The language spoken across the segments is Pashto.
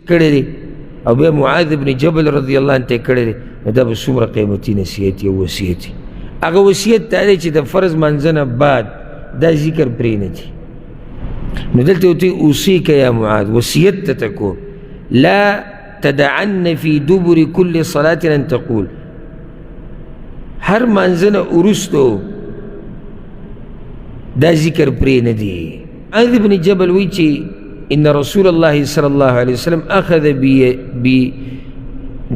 کړی دی او بیا معاذ ابن جبل رضی الله عنه ته کړی دی، نو دا به څومره قیمتي نصیحت او وصیت دی. هغه وصیت دا دی چې د فرض منځه نه بعد دا ذکر پرې نه دی. نو دلته ورته اوصیک یا معاذ، وصیت ته کو لا تدعن فی دبر کل صلاة ان تقول، هر منځه نه وروستو دا ذکر پرې نه دی. معاذ ابن جبل وی چې ان رسول الله صلی الله علیه وسلم اخذ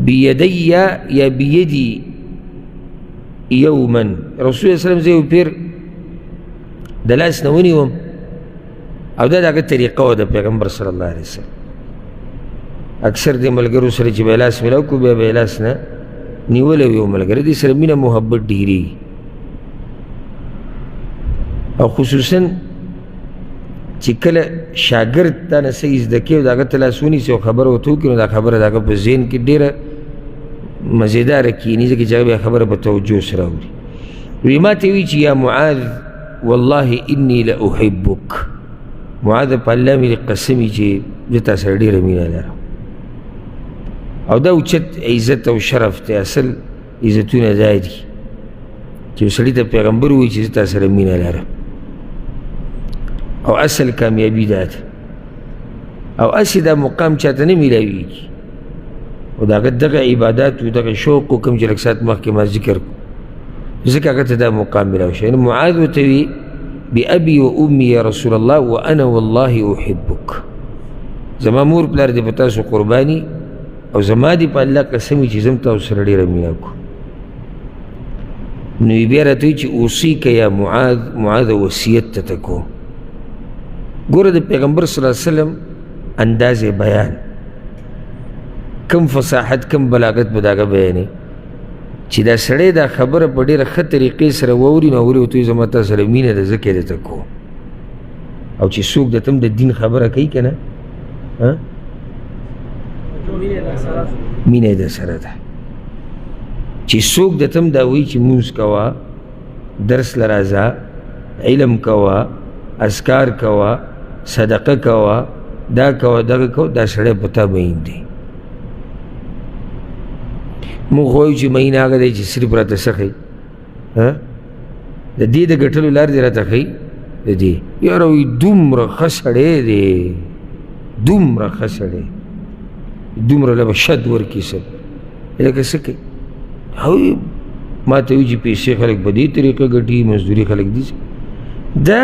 بيدي یا بيدي یوما، رسول الله صلی الله علیه وسلم زه یو پیر د لاس نه ونیوم او دا دغه طریقه وه د پیغمبر صلی الله علیه وسلم. اکثر دې ملګرو سره چې به یې لاس میلاو کړو بیا به یې لاس نه نیولی وي، یو ملګری دې سره مینه محبت ډېرېږي. او خصوصا چې کله شاګرد تا نه څه زده کوي او د هغه ته لاس ونیسي او خبره ورته وکړي، نو دا خبره د هغه په ذهن کې ډېره مزېداره کښېني، ځکه چې هغه بیا خبره په توجه سره اوري. وی ما ته وایي چې یا معاذ والله انی لاحبک، معاذ په الله مې قسم وي چې زه تا سره ډېره مینه لرم. او دا اوچت عزت او شرف دی، اصل عزتونه دا دي چې یو سړي ته پیغمبر وایي چې زه تا سره مینه لرم، او اصل کامیابی دا ده. او اسی دا مقام چاته نه میلاویږي، او د هغه دغه عبادات و دغه شوق و کوم چې لږ ساعت مخکې ما ذکر کړو، ځکه هغه ته دا مقام میلاو شي. نو معاذ ورته وي بأبي و أمي یا رسول الله وأنا والله أحبک، زما مور پلار دې په تاسو قرباني او زما دې په الله قسم وي چې زه هم تاسو سره ډېره مینه کوم. نو یې بیا راته وایي چې اوصیک یا معاذ، معاذ وصیت ته کوم. ګوره د پیغمبر صلی الله علیه وسلم انداز بیان، کم فصاحت کم بلاغت به د هغه بیانې چې دا سړی دا خبره په ډېره ښه طریقې سره واوري، نو اوري ورته وایي زما تا سره مینه ده ځکه یې درته کوم. او چې څوک درته هم د دین خبره کوي که نه، مینه یې در سره ده. چې څوک درته هم دا وایي چې مونځ کوه، درس له راځه، علم کوه، اذکار کوه، صدقه کوه، دا کوه دغه کوه، دا سړی په تا مین دی. موږ وایو چې مین هغه دی چې صرف راته څه ښایي، د دې د ګټلو لار دې راته ښایي، د دې یاره وایي دومره ښه سړی دی، دومره ښه سړی، دومره له به شد ورکړي سب لکه څه کوي. هغوی ما ته وایي چې پیسې خلک په دې طریقه ګټي، مزدوري خلک دي. دا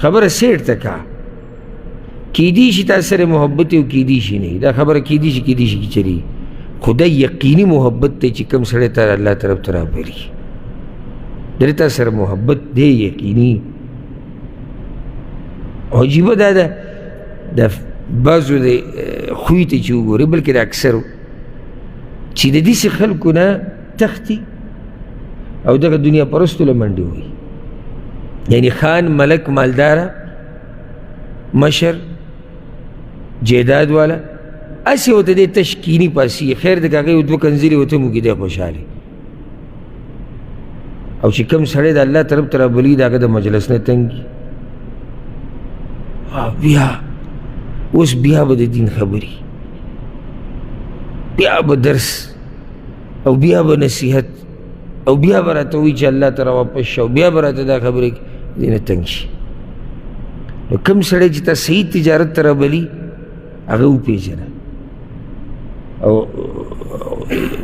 خبره سیټ ته کا، کیدی شي تا سره محبت او کیدی شي نه، دا خبره کیدی شي کی چلی، خدای یقیني محبت ته چې کوم سړی ته الله طرف ته رابلي، درې تا سره محبت دی یقیني. عجیبه دا ده د بعضو د خوی ته چې وګورې، بلکې د اکثرو چې د داسې خلکو نه تښتي او دغه دنیا پرستو له منډې وایي، یعنی خان، ملک، مالداره، مشر، جیداد والا، اسې ورته دی تشکینی پاسي، خیر د هغې یو دوه کنځلې ورته موږي دی خوشحالي. او چې کوم سړی د الله طرف ته رابلي، د هغه د مجلس نه تنګي. بیا اوس بیا به د دین خبرې، بیا به درس، او بیا به نصیحت، او بیا به راته وایي چې الله ته راواپس شه، او بیا به راته دا خبرې دې نه تنګ شي. نو کوم سړی چې تا صحیح تجارت ته رابلي هغه وپېژنه، او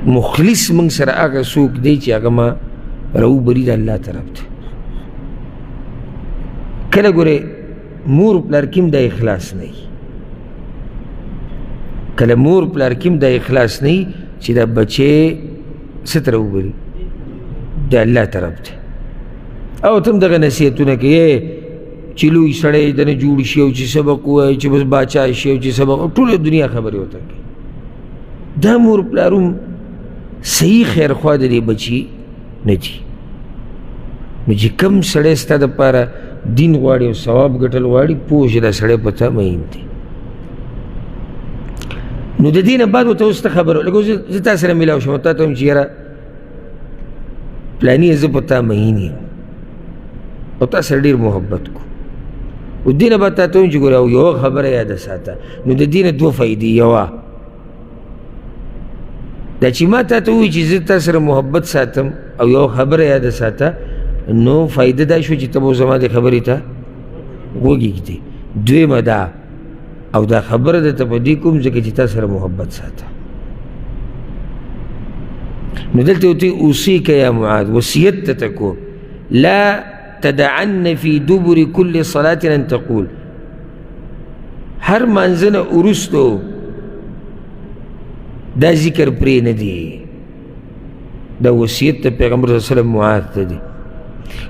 مخلص موږ سره هغه څوک دی چې هغه ما راوبلي د الله طرف ته. کله ګورې مور پلار کې هم دا اخلاص نه وي، کله مور پلار کې هم دا اخلاص نه وي چې دا بچی څه ته راوبلي د الله طرف ته. او ته هم دغه نصیحتونه کوې چې لوی سړی دنه جوړ شي او چې سبق ووایي چې بس باچا شي او چې سبق، ټوله دنیا خبرې ورته کوي. دا مور پلار هم صحیح خیرخوا د دې بچي نه دي. نو چې کوم سړی ستا دپاره دین غواړي او ثواب ګټل غواړي، پوه چې دا سړی په تا مین دی. نو د دې نه بعد ورته اوس ته خبره لکه زه تا سره میلاو شم، تا ته وایم چې یاره پلاني زه په تا مین یم او تا سره ډېر محبت کو، و دې نه به تا ته وایم چې ګوره یوه خبره یاده ساته نو د دې نه دوه فایدې یوه دا چې ما تا ته ووایي چې زه تا سره محبت ساتم او یوه خبره یاده ساته نو فایده دا شوه چې ته به زما دې خبرې ته وږږدې دویمه دا او دا خبره درته په دې کوم ځکه چې تا سره محبت ساته نو دلته ورته اوصیک یا معاذ وصیت ته تکو لا تدعن في دبر كل صلاة ان تقول هر منځنه وروستو دا ذکر پرې نه دی دا وصیت ته پیغمبر صلی الله علیه وسلم معاذ ته دی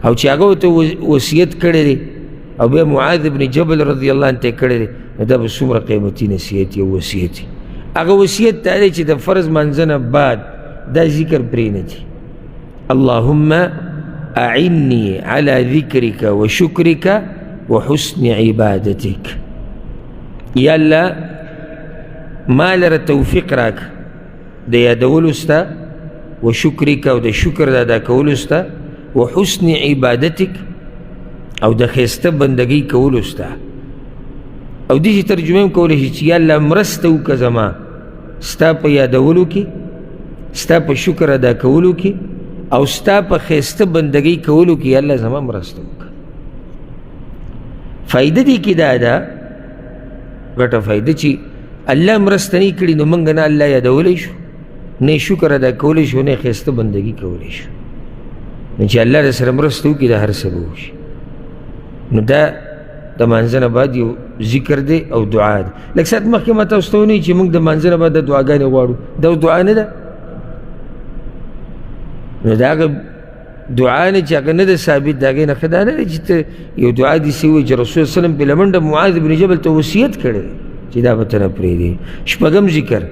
او چې هغه ورته وصیت کړی دی او بیا معاذ ابن جبل رضی الله عنه ته کړی دی نو دا به څومره قیمتي نصیحت یا وصیت هغه وصیت دا دی چې د فرض منځنه بعد دا ذکر پرې نه دی اللهم أعني على ذكرك وشكرك وحسن عبادتك يا الله ما لره توفيق راك د یادولو ستا وشكرك او د شکر ادا کولو ستا وحسن عبادتك او د ښایسته بندګۍ کولو ستا او دې ترجمه هم کولی شي چې یا الله مرسته وکړه زما ستا په یادولو کې ستا په شکر ادا کولو کې او ستا په ښایسته بندګۍ کولو کې یا الله زما مرسته وکړه فایده دې کې دا ده ګټه فایده چې الله مرسته نه کړي نو موږ نه الله یادولی شو نه شکر ادا کولی شو نه ښایسته بندګي کولی شو نو چې الله رسره مرسته وکړي دا هر څه به وشي نو دا د مانځه نه بعد یو ذکر دی او دعا ده لږ ساعت مخکې ما تاسو ته ونیي چې موږ د مانځه نه بعد د دعاګانې غواړو دا دعا نه ده نو د هغه دعا نه چې هغه نه ده ثابت د هغې نه ښه دا نه ده چې ته یو دعا داسې ووایي چې رسول صلی الله علیه وسلم په لمنډه معاذ بن جبل ته وصیت کړی چې دا به ته نه پرېږدې شپږم ذکر